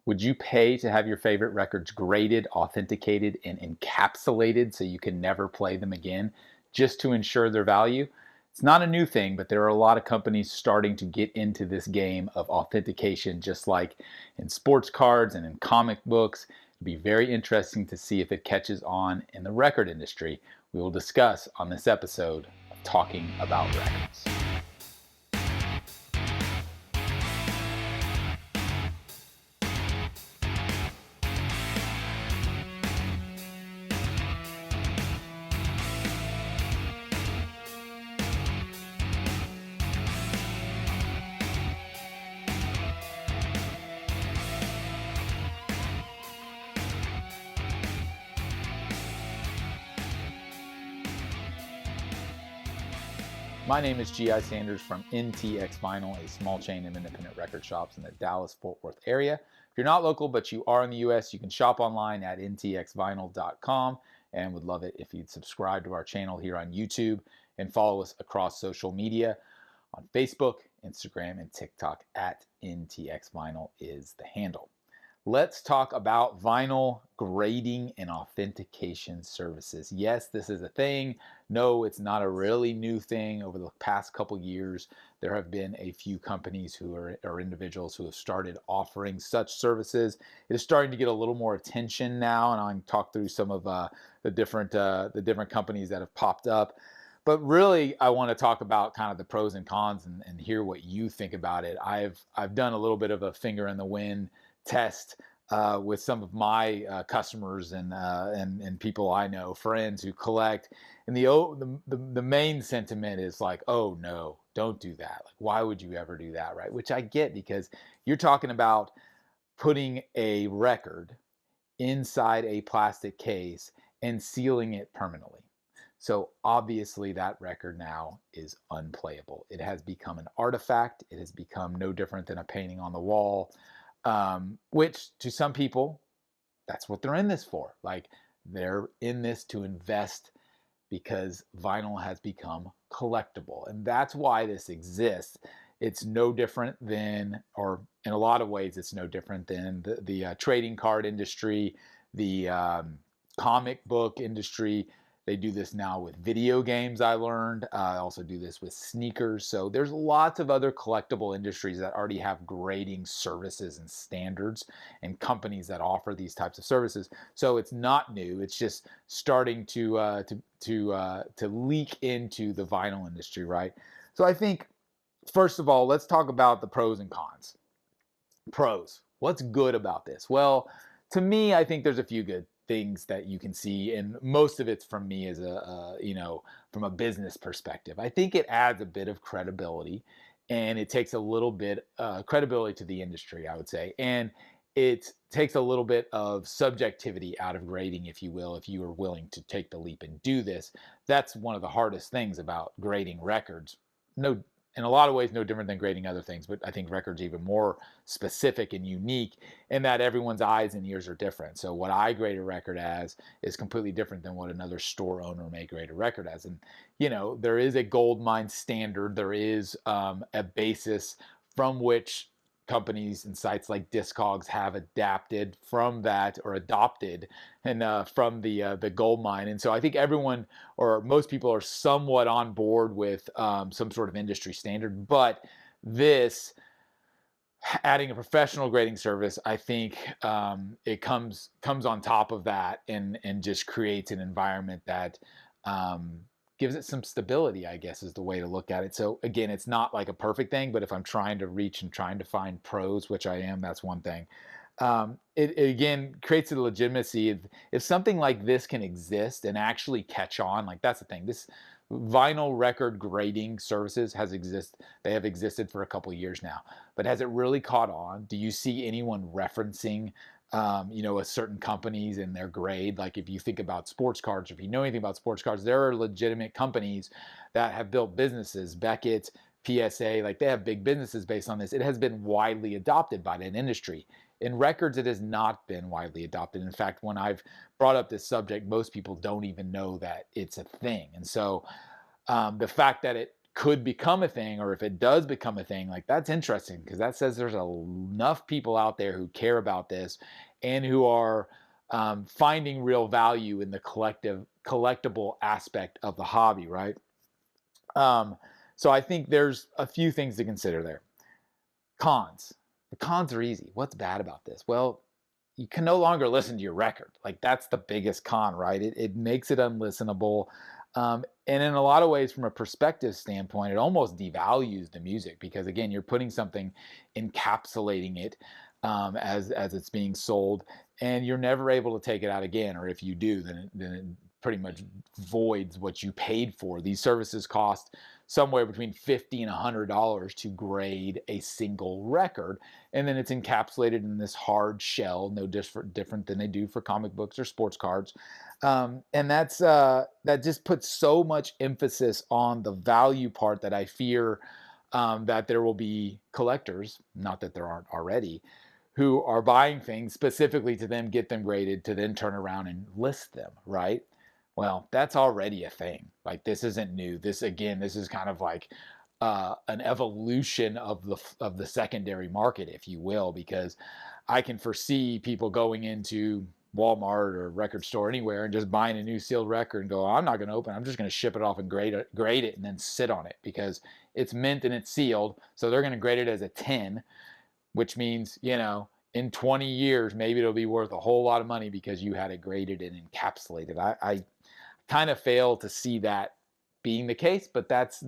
Would you pay to have your favorite records graded, authenticated, and encapsulated so you can never play them again just to ensure their value? It's not a new thing, but there are a lot of companies starting to get into this game of authentication, just like in sports cards and in comic books. It'd be very interesting to see if it catches on in the record industry. We will discuss on this episode of Talking About Records. My name is G.I. Sanders from NTX Vinyl, a small chain of independent record shops in the Dallas-Fort Worth area. If you're not local but you are in the U.S., you can shop online at ntxvinyl.com, and would love it if you'd subscribe to our channel here on YouTube and follow us across social media on Facebook, Instagram, and TikTok at NTX Vinyl is the handle. Let's talk about vinyl grading and authentication services. Yes, this is a thing. No, it's not a really new thing. Over the past couple years, there have been a few companies or individuals who have started offering such services. It is starting to get a little more attention now, and I'll talk through some of the different companies that have popped up. But really, I want to talk about kind of the pros and cons and hear what you think about it. I've done a little bit of a finger in the wind test with some of my customers and people I know, friends who collect, and the main sentiment is like, oh no, don't do that. Like, why would you ever do that, right? Which I get, because you're talking about putting a record inside a plastic case and sealing it permanently. So obviously that record now is unplayable. It has become an artifact. It has become no different than a painting on the wall. Which to some people, that's what they're in this for. Like, they're in this to invest because vinyl has become collectible. And that's why this exists. It's no different than, or in a lot of ways, it's no different than the trading card industry, the comic book industry. They do this now with video games, I learned. I also do this with sneakers. So there's lots of other collectible industries that already have grading services and standards and companies that offer these types of services. So it's not new. It's just starting to leak into the vinyl industry, right? So I think, first of all, let's talk about the pros and cons. Pros. What's good about this? Well, to me, I think there's a few good things that you can see, and most of it's from me as from a business perspective. I think it adds a bit of credibility, and it takes a little bit credibility to the industry, I would say, and it takes a little bit of subjectivity out of grading, if you will, if you are willing to take the leap and do this. That's one of the hardest things about grading records. No, in a lot of ways, no different than grading other things, but I think records even more specific and unique in that everyone's eyes and ears are different. So what I grade a record as is completely different than what another store owner may grade a record as. And, there is a gold mine standard. There is a basis from which companies and sites like Discogs have adapted from that, or adopted, and from the gold mine. And so I think everyone, or most people, are somewhat on board with some sort of industry standard. But this, adding a professional grading service, I think it comes on top of that, and just creates an environment that gives it some stability, I guess, is the way to look at it. So again, it's not like a perfect thing, but if I'm trying to reach and trying to find pros, which I am, that's one thing. It again creates a legitimacy. If something like this can exist and actually catch on, like, that's the thing. This vinyl record grading services they have existed for a couple of years now, but has it really caught on? Do you see anyone referencing a certain companies in their grade? Like, if you think about sports cards, if you know anything about sports cards, there are legitimate companies that have built businesses. Beckett, PSA, like, they have big businesses based on this. It has been widely adopted by an industry. In records, it has not been widely adopted. In fact, when I've brought up this subject, most people don't even know that it's a thing. And so the fact that it could become a thing, or if it does become a thing, like that's interesting because that says there's enough people out there who care about this and who are finding real value in the collectible aspect of the hobby, right? Um, so I think there's a few things to consider there. Cons. The cons are easy. What's bad about this? Well, you can no longer listen to your record. Like that's the biggest con, right? It makes it unlistenable. And in a lot of ways, from a perspective standpoint, it almost devalues the music because again, you're putting something, encapsulating it as it's being sold, and you're never able to take it out again. Or if you do, then it pretty much voids what you paid for. These services cost somewhere between $50 and $100 to grade a single record, and then it's encapsulated in this hard shell, no different than they do for comic books or sports cards. And that just puts so much emphasis on the value part that I fear that there will be collectors, not that there aren't already, who are buying things specifically to then get them graded to then turn around and list them, right? Well, that's already a thing. Like this isn't new. This again, this is kind of like an evolution of the secondary market, if you will, because I can foresee people going into Walmart or record store anywhere and just buying a new sealed record and go, I'm not going to open it. I'm just going to ship it off and grade it and then sit on it because it's mint and it's sealed. So they're going to grade it as a 10, which means, in 20 years, maybe it'll be worth a whole lot of money because you had it graded and encapsulated. I kind of fail to see that being the case, but that's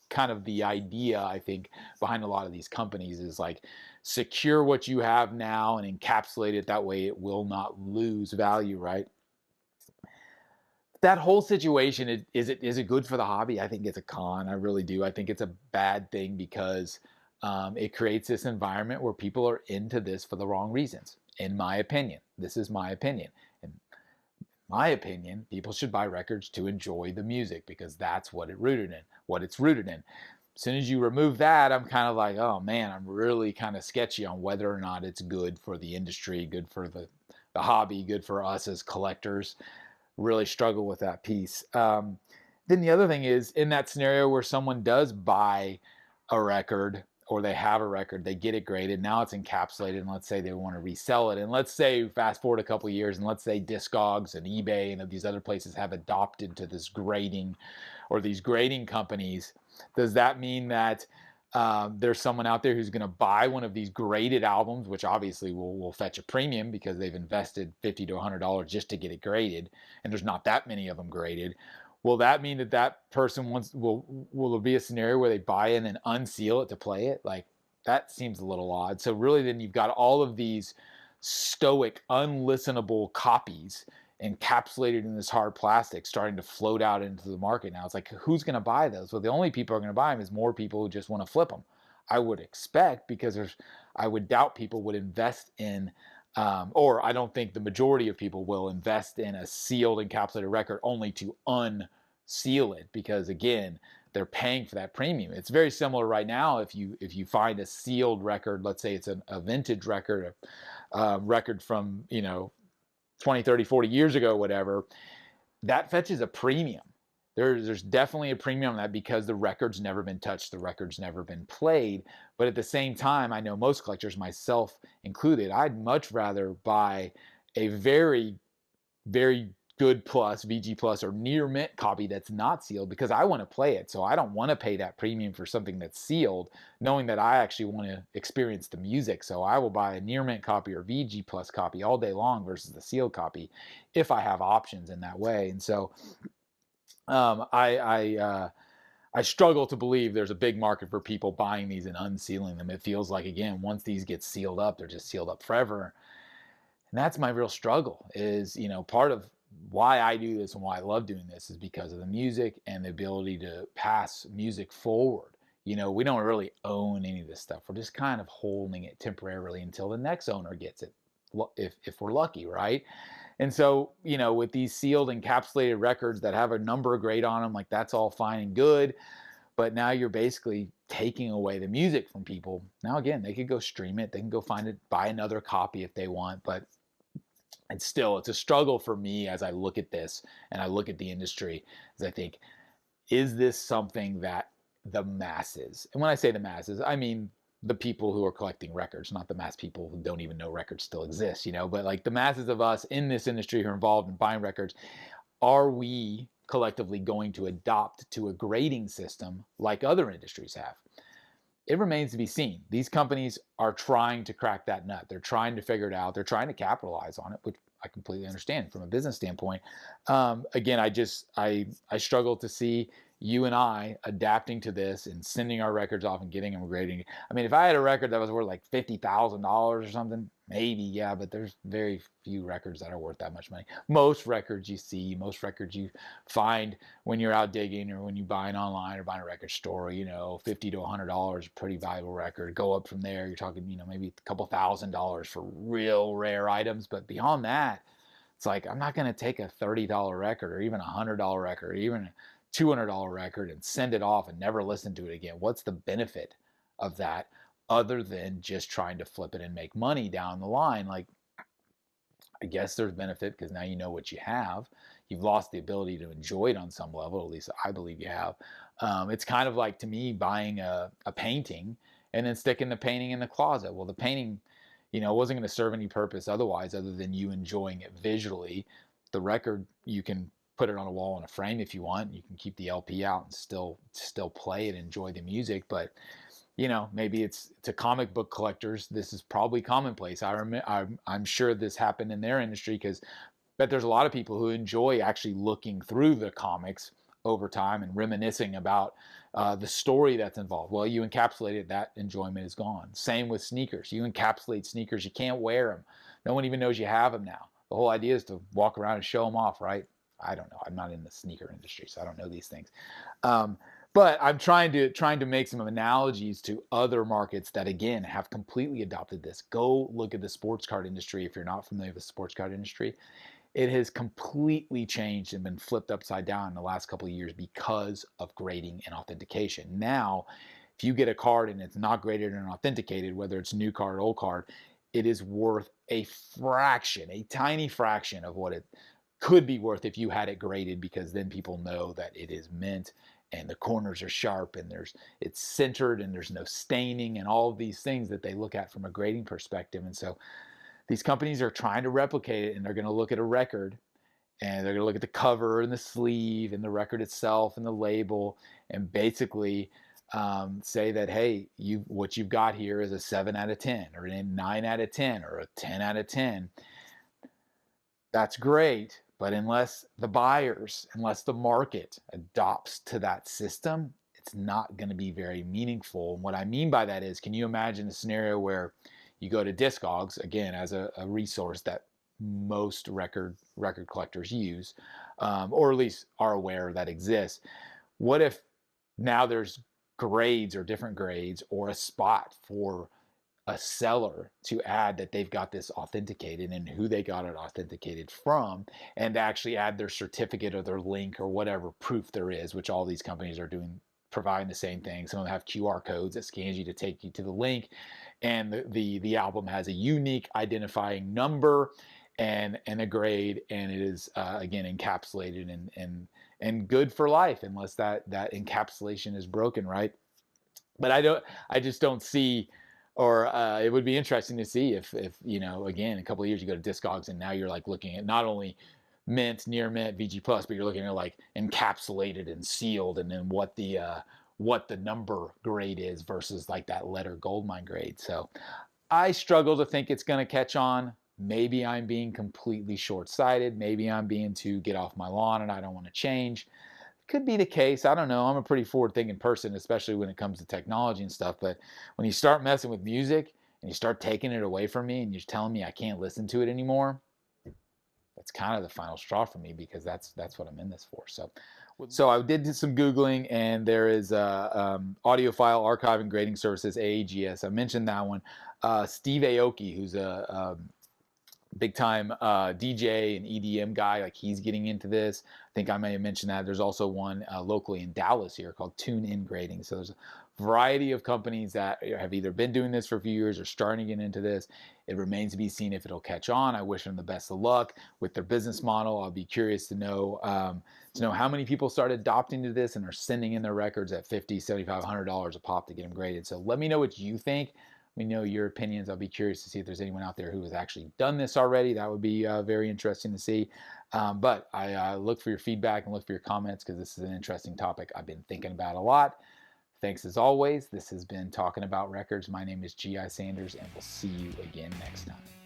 kind of the idea, I think, behind a lot of these companies is like secure what you have now and encapsulate it. That way it will not lose value, right? That whole situation, is it good for the hobby? I think it's a con. I really do. I think it's a bad thing because it creates this environment where people are into this for the wrong reasons. In my opinion, this is my opinion. In my opinion, people should buy records to enjoy the music because that's what it's rooted in. As soon as you remove that, I'm kind of like, oh man, I'm really kind of sketchy on whether or not it's good for the industry, good for the hobby, good for us as collectors. Really struggle with that piece. Then the other thing is in that scenario where someone does buy a record or they have a record, they get it graded, now it's encapsulated, and let's say they want to resell it. And let's say fast forward a couple of years, and let's say Discogs and eBay and these other places have adopted to this grading or these grading companies. Does that mean that there's someone out there who's going to buy one of these graded albums, which obviously will fetch a premium because they've invested $50 to $100 just to get it graded, and there's not that many of them graded? Will that mean that person will there be a scenario where they buy in and unseal it to play it? Like that seems a little odd. So really then you've got all of these stoic, unlistenable copies encapsulated in this hard plastic starting to float out into the market now. It's like, who's going to buy those? Well, the only people who are going to buy them is more people who just want to flip them. I would expect, because I would doubt people would invest in or I don't think the majority of people will invest in a sealed encapsulated record only to unseal it because, again, they're paying for that premium. It's very similar right now if you find a sealed record, let's say it's a vintage record, a record from 20, 30, 40 years ago, whatever, that fetches a premium. There's definitely a premium on that because the record's never been touched, the record's never been played. But at the same time, I know most collectors, myself included, I'd much rather buy a very, very good plus, VG plus, or near mint copy that's not sealed because I want to play it. So I don't want to pay that premium for something that's sealed, knowing that I actually want to experience the music. So I will buy a near mint copy or VG plus copy all day long versus the sealed copy if I have options in that way. And so I struggle to believe there's a big market for people buying these and unsealing them. It feels like, again, once these get sealed up, they're just sealed up forever. And that's my real struggle is, part of why I do this and why I love doing this is because of the music and the ability to pass music forward. We don't really own any of this stuff. We're just kind of holding it temporarily until the next owner gets it, if we're lucky, right? And so, with these sealed encapsulated records that have a number grade on them, like that's all fine and good. But now you're basically taking away the music from people. Now, again, they could go stream it. They can go find it, buy another copy if they want. But it's a struggle for me as I look at this and I look at the industry, as I think, is this something that the masses. And when I say the masses, I mean the people who are collecting records, not the mass people who don't even know records still exist, but like the masses of us in this industry who are involved in buying records, are we collectively going to adopt to a grading system like other industries have? It remains to be seen. These companies are trying to crack that nut. They're trying to figure it out. They're trying to capitalize on it, which I completely understand from a business standpoint. Again, I struggle to see you and I adapting to this and sending our records off and getting them grading. I mean, if I had a record that was worth like $50,000 or something, maybe, yeah, but there's very few records that are worth that much money. Most records you find when you're out digging or when you buying online or buying a record store, $50 to $100, pretty valuable record. Go up from there, you're talking, maybe a couple $1,000s for real rare items. But beyond that, it's like, I'm not going to take a $30 record or even a $100 record or even a $200 record and send it off and never listen to it again. What's the benefit of that other than just trying to flip it and make money down the line? Like, I guess there's benefit because now you know what you have. You've lost the ability to enjoy it on some level, at least I believe you have. It's kind of like, to me, buying a painting and then sticking the painting in the closet. Well, the painting, wasn't going to serve any purpose otherwise other than you enjoying it visually. The record, you can put it on a wall in a frame if you want. You can keep the LP out and still play it, enjoy the music. But maybe to comic book collectors, this is probably commonplace. I'm sure this happened in their industry because bet there's a lot of people who enjoy actually looking through the comics over time and reminiscing about the story that's involved. Well, you encapsulated, that enjoyment is gone. Same with sneakers. You encapsulate sneakers, you can't wear them. No one even knows you have them now. The whole idea is to walk around and show them off, right? I don't know. I'm not in the sneaker industry, so I don't know these things. But I'm trying to make some analogies to other markets that, again, have completely adopted this. Go look at the sports card industry if you're not familiar with the sports card industry. It has completely changed and been flipped upside down in the last couple of years because of grading and authentication. Now, if you get a card and it's not graded and authenticated, whether it's new card or old card, it is worth a fraction, a tiny fraction of what it could be worth if you had it graded, because then people know that it is mint and the corners are sharp and it's centered and there's no staining and all of these things that they look at from a grading perspective. And so these companies are trying to replicate it, and they're going to look at a record and they're going to look at the cover and the sleeve and the record itself and the label and basically say that, hey, what you've got here is a 7 out of 10 or a 9 out of 10 or a 10 out of 10. That's great. But unless the market adopts to that system, it's not going to be very meaningful. And what I mean by that is, can you imagine a scenario where you go to Discogs, again, as a resource that most record collectors use, or at least are aware that exists? What if now there's grades or different grades or a spot for a seller to add that they've got this authenticated and who they got it authenticated from, and actually add their certificate or their link or whatever proof there is, which all these companies are doing, providing the same thing. Some of them have QR codes that scans you to take you to the link, and the album has a unique identifying number and a grade, and it is again encapsulated and good for life unless that encapsulation is broken, right? But I just don't see. Or it would be interesting to see if again, a couple of years you go to Discogs and now you're like looking at not only mint, near mint, VG plus, but you're looking at like encapsulated and sealed, and then what the number grade is versus like that letter goldmine grade. So I struggle to think it's going to catch on. Maybe I'm being completely short-sighted. Maybe I'm being too get off my lawn and I don't want to change. Could be the case. I don't know. I'm a pretty forward-thinking person, especially when it comes to technology and stuff. But when you start messing with music and you start taking it away from me and you're telling me I can't listen to it anymore, that's kind of the final straw for me, because that's what I'm in this for. So I did some Googling, and there is Audiophile Archive and Grading Services, AAGS. I mentioned that one. Steve Aoki, who's a big time DJ and EDM guy, like he's getting into this. I think I may have mentioned that. There's also one locally in Dallas here called Tune In Grading. So there's variety of companies that have either been doing this for a few years or starting to get into this. It remains to be seen if it'll catch on. I wish them the best of luck with their business model. I'll be curious to know how many people started adopting to this and are sending in their records at $50, $75, $100 a pop to get them graded. So let me know what you think. Let me know your opinions. I'll be curious to see if there's anyone out there who has actually done this already. That would be very interesting to see. But I look for your feedback and look for your comments because this is an interesting topic I've been thinking about a lot. Thanks as always. This has been Talking About Records. My name is G.I. Sanders, and we'll see you again next time.